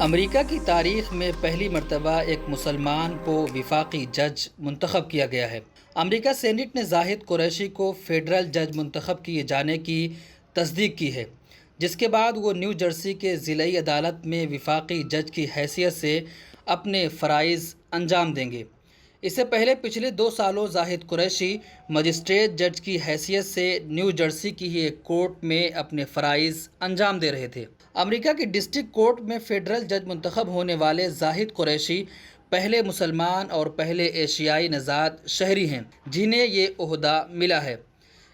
امریکہ کی تاریخ میں پہلی مرتبہ ایک مسلمان کو وفاقی جج منتخب کیا گیا ہے۔ امریکہ سینیٹ نے زاہد قریشی کو فیڈرل جج منتخب کیے جانے کی تصدیق کی ہے، جس کے بعد وہ نیو جرسی کے ضلعی عدالت میں وفاقی جج کی حیثیت سے اپنے فرائض انجام دیں گے۔ اس سے پہلے پچھلے 2 سالوں زاہد قریشی مجسٹریٹ جج کی حیثیت سے نیو جرسی کی ہی ایک کورٹ میں اپنے فرائض انجام دے رہے تھے۔ امریکہ کی ڈسٹرکٹ کورٹ میں فیڈرل جج منتخب ہونے والے زاہد قریشی پہلے مسلمان اور پہلے ایشیائی نژاد شہری ہیں جنہیں یہ عہدہ ملا ہے۔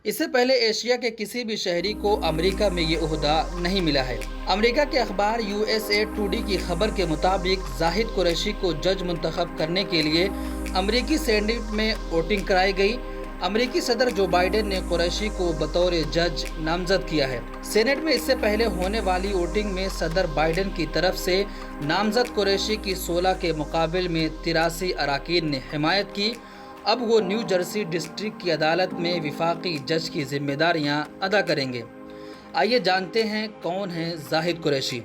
اس سے پہلے ایشیا کے کسی بھی شہری کو امریکہ میں یہ عہدہ نہیں ملا ہے۔ امریکہ کے اخبار USA ٹوڈے کی خبر کے مطابق زاہد قریشی کو جج منتخب کرنے کے لیے امریکی سینیٹ میں ووٹنگ کرائی گئی۔ امریکی صدر جو بائیڈن نے قریشی کو بطور جج نامزد کیا ہے۔ سینیٹ میں اس سے پہلے ہونے والی ووٹنگ میں صدر بائیڈن کی طرف سے نامزد قریشی کی 16 کے مقابل میں 83 اراکین نے حمایت کی۔ اب وہ نیو جرسی ڈسٹرکٹ کی عدالت میں وفاقی جج کی ذمہ داریاں ادا کریں گے۔ آئیے جانتے ہیں کون ہیں زاہد قریشی۔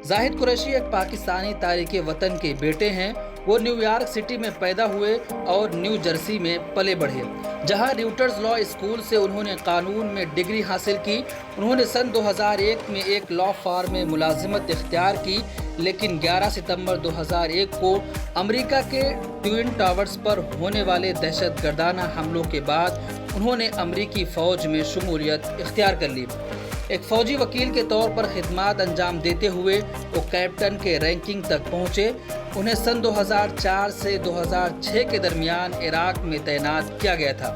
زاہد قریشی ایک پاکستانی تارک وطن کے بیٹے ہیں۔ وہ نیو یارک سٹی میں پیدا ہوئے اور نیو جرسی میں پلے بڑھے، جہاں ریوٹرز لاء اسکول سے انہوں نے قانون میں ڈگری حاصل کی۔ انہوں نے سن 2001 میں ایک لاء فارم میں ملازمت اختیار کی، لیکن 11 ستمبر 2001 کو امریکہ کے ٹوئن ٹاورز پر ہونے والے دہشت گردانہ حملوں کے بعد انہوں نے امریکی فوج میں شمولیت اختیار کر لی۔ ایک فوجی وکیل کے طور پر خدمات انجام دیتے ہوئے وہ کیپٹن کے رینکنگ تک پہنچے۔ انہیں سن 2004 سے 2006 کے درمیان عراق میں تعینات کیا گیا تھا۔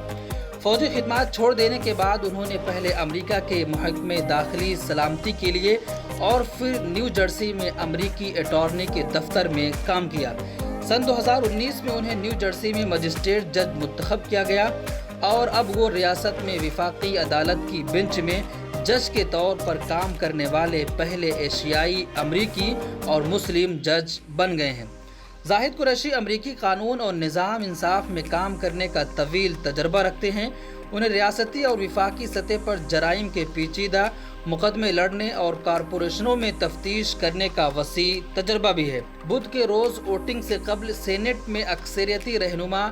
فوجی خدمات چھوڑ دینے کے بعد انہوں نے پہلے امریکہ کے محکمہ داخلی سلامتی کے لیے اور پھر نیو جرسی میں امریکی اٹارنی کے دفتر میں کام کیا۔ سن 2019 میں انہیں نیو جرسی میں مجسٹریٹ جج منتخب کیا گیا اور اب وہ ریاست میں وفاقی عدالت کی بنچ میں جج کے طور پر کام کرنے والے پہلے ایشیائی امریکی اور مسلم جج بن گئے ہیں۔ زاہد قریشی امریکی قانون اور نظام انصاف میں کام کرنے کا طویل تجربہ رکھتے ہیں۔ انہیں ریاستی اور وفاقی سطح پر جرائم کے پیچیدہ مقدمے لڑنے اور کارپوریشنوں میں تفتیش کرنے کا وسیع تجربہ بھی ہے۔ بدھ کے روز ووٹنگ سے قبل سینیٹ میں اکثریتی رہنما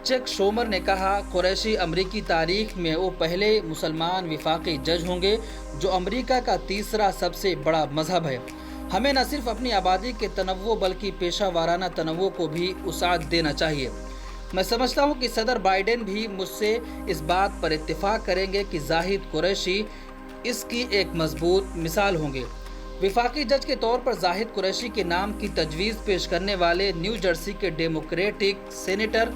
چک شومر نے کہا، قریشی امریکی تاریخ میں وہ پہلے مسلمان وفاقی جج ہوں گے جو امریکہ کا تیسرا سب سے بڑا مذہب ہے۔ ہمیں نہ صرف اپنی آبادی کے تنوع بلکہ پیشہ ورانہ تنوع کو بھی وسعت دینا چاہیے۔ میں سمجھتا ہوں کہ صدر بائیڈن بھی مجھ سے اس بات پر اتفاق کریں گے کہ زاہد قریشی اس کی ایک مضبوط مثال ہوں گے۔ وفاقی جج کے طور پر زاہد قریشی کے نام کی تجویز پیش کرنے والے نیو جرسی کے ڈیموکریٹک سینیٹر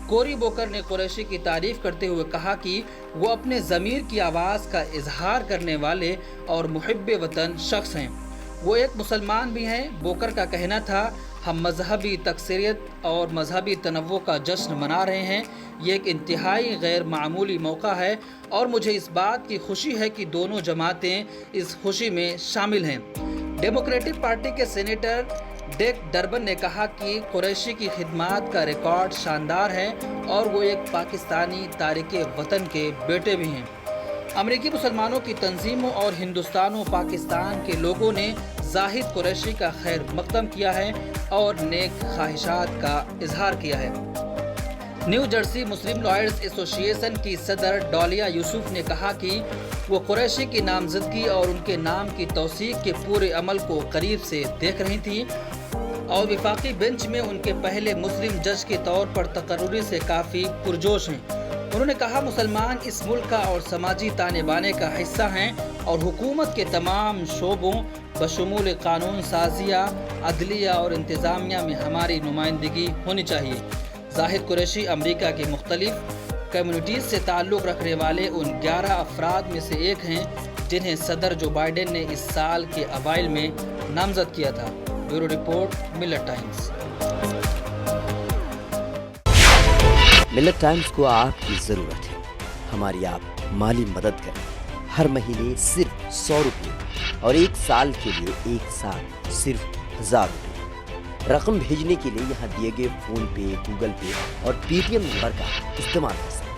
کوری بوکر نے قریشی کی تعریف کرتے ہوئے کہا کہ وہ اپنے ضمیر کی آواز کا اظہار کرنے والے اور محب وطن شخص ہیں۔ وہ ایک مسلمان بھی ہیں۔ بوکر کا کہنا تھا، ہم مذہبی تکثیریت اور مذہبی تنوع کا جشن منا رہے ہیں۔ یہ ایک انتہائی غیر معمولی موقع ہے اور مجھے اس بات کی خوشی ہے کہ دونوں جماعتیں اس خوشی میں شامل ہیں۔ ڈیموکریٹک پارٹی کے سینیٹر ڈیک ڈربن نے کہا کہ قریشی کی خدمات کا ریکارڈ شاندار ہے اور وہ ایک پاکستانی تارک وطن کے بیٹے بھی ہیں۔ امریکی مسلمانوں کی تنظیموں اور ہندوستان و پاکستان کے لوگوں نے زاہد قریشی کا خیر مقدم کیا ہے اور نیک خواہشات کا اظہار کیا ہے۔ نیو جرسی مسلم لائرز ایسوسی ایشن کی صدر ڈالیا یوسف نے کہا کہ وہ قریشی کی نامزدگی اور ان کے نام کی توثیق کے پورے عمل کو قریب سے دیکھ رہی تھیں اور وفاقی بنچ میں ان کے پہلے مسلم جج کے طور پر تقرری سے کافی پرجوش ہیں۔ انہوں نے کہا، مسلمان اس ملک کا اور سماجی تانے بانے کا حصہ ہیں اور حکومت کے تمام شعبوں بشمول قانون سازیہ، عدلیہ اور انتظامیہ میں ہماری نمائندگی ہونی چاہیے۔ زاہد قریشی امریکہ کے مختلف کمیونٹیز سے تعلق رکھنے والے ان 11 افراد میں سے ایک ہیں جنہیں صدر جو بائیڈن نے اس سال کے اوائل میں نامزد کیا تھا۔ بیورو رپورٹ، ملت ٹائمز۔ ملت ٹائمز کو آپ کی ضرورت ہے، ہماری آپ مالی مدد کریں۔ ہر مہینے صرف 100 روپے اور 1 سال کے لیے 1 سال صرف 1000 روپے۔ رقم بھیجنے کے لیے یہاں دیے گئے فون پے، گوگل پے اور پے ٹی ایم نمبر کا استعمال کر سکتے ہیں۔